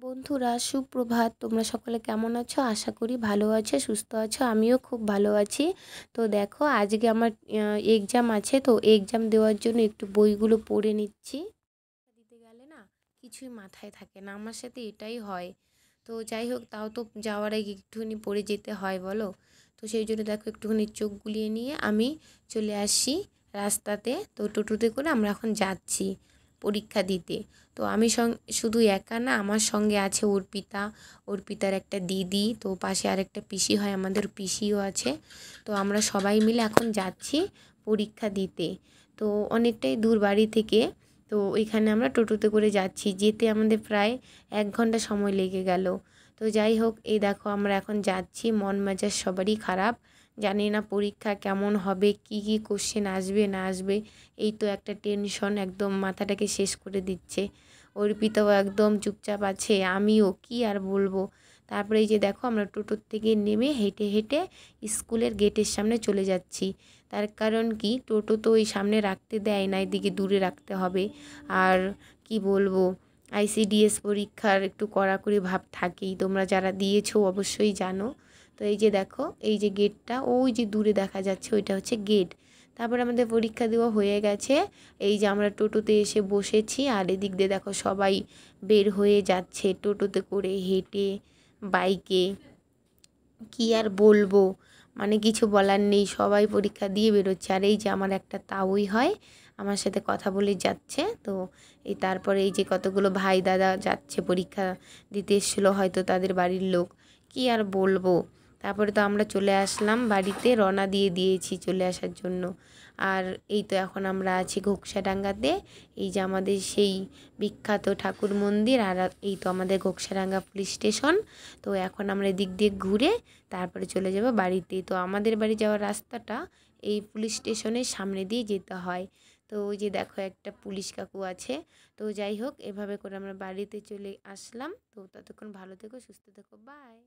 বন্ধুরা সুপ্রভাত। তোমরা সকলে কেমন আছো? আশা করি ভালো আছো, সুস্থ আছো। আমিও খুব ভালো আছি। তো দেখো, আজকে আমার এক্সাম আছে, তো এক্সাম দেওয়ার জন্য একটু বইগুলো পড়ে নিচ্ছি। দিতে গেলে না কিছুই মাথায় থাকে না, আমার সাথে এটাই হয়। তো যাই হোক, তাও তো যাওয়ার আগে একটুখানি পড়ে যেতে হয় বলো। তো সেই জন্য দেখো, একটুখানি চোখ বুলিয়ে নিয়ে আমি চলে আসি রাস্তাতে। তো টোটোতে করে আমরা এখন যাচ্ছি পরীক্ষা দিতে। তো আমি শুধু একা না, আমার সঙ্গে আছে অর্পিতা, অর্পিতার একটা দিদি, তো পাশে আরেকটা পিসি হয়, আমাদের পিসিও আছে। তো আমরা সবাই মিলে এখন যাচ্ছি পরীক্ষা দিতে। তো অনেকটাই দূর বাড়ি থেকে। তো ওইখানে আমরা টোটোতে করে যাচ্ছি, যেতে আমাদের প্রায় 1 ঘন্টা সময় লেগে গেল। তো যাই হোক, এই দেখো আমরা এখন যাচ্ছি, মন মেজাজ সবারই খারাপ। জানি না পরীক্ষা কেমন হবে, কি কি কোশ্চেন আসবে না আসবে, এই তো একটা টেনশন একদম মাথাটাকে শেষ করে দিচ্ছে। অর্পিতাও একদম চুপচাপ আছে, আমিও কি আর বলবো। তারপরে এই যে দেখো, আমরা টোটোর থেকে নেমে হেঁটে হেঁটে স্কুলের গেটের সামনে চলে যাচ্ছি। তার কারণ কি, টোটো তো ওই সামনে রাখতে দেয় না, এদিকে দূরে রাখতে হবে। আর কি বলবো, আইসিডিএস পরীক্ষার একটু কড়াকড়ি ভাব থাকেই, তোমরা যারা দিয়েছো অবশ্যই জানো। তো এই যে দেখো, এই যে গেটটা ওই যে দূরে দেখা যাচ্ছে, ওইটা হচ্ছে গেট। তারপর আমাদের পরীক্ষা দেওয়া হয়ে গেছে। এই যে আমরা টোটোতে এসে বসেছি, আর এদিক দিয়ে দেখো সবাই বের হয়ে যাচ্ছে টোটোতে করে, হেঁটে, বাইকে। কি আর বলবো, মানে কিছু বলার নেই, সবাই পরীক্ষা দিয়ে বেরোচ্ছে। আর এই যে আমার একটা তাউই হয়, আমার সাথে কথা বলে যাচ্ছে। তো এই তারপরে এই যে কতগুলো ভাই দাদা যাচ্ছে পরীক্ষা দিতে এসেছিলো, হয়তো তাদের বাড়ির লোক। কি আর বলবো। তারপরে তো আমরা চলে আসলাম বাড়িতে, রওনা দিয়ে দিয়েছি চলে আসার জন্য। আর এই তো এখন আমরা আছি ঘোকসাডাঙ্গাতে। এই যে আমাদের সেই বিখ্যাত ঠাকুর মন্দির, আর এই তো আমাদের ঘোকসাডাঙ্গা পুলিশ স্টেশন। তো এখন আমরা এদিক দিয়ে ঘুরে তারপরে চলে যাব বাড়িতে। তো আমাদের বাড়ি যাওয়ার রাস্তাটা এই পুলিশ স্টেশনের সামনে দিয়ে যেতে হয়। তো ওই যে দেখো, একটা পুলিশ কাকু আছে। তো যাই হোক, এভাবে করে আমরা বাড়িতে চলে আসলাম। তো ততক্ষণ ভালো থেকো, সুস্থ থেকো, বাই।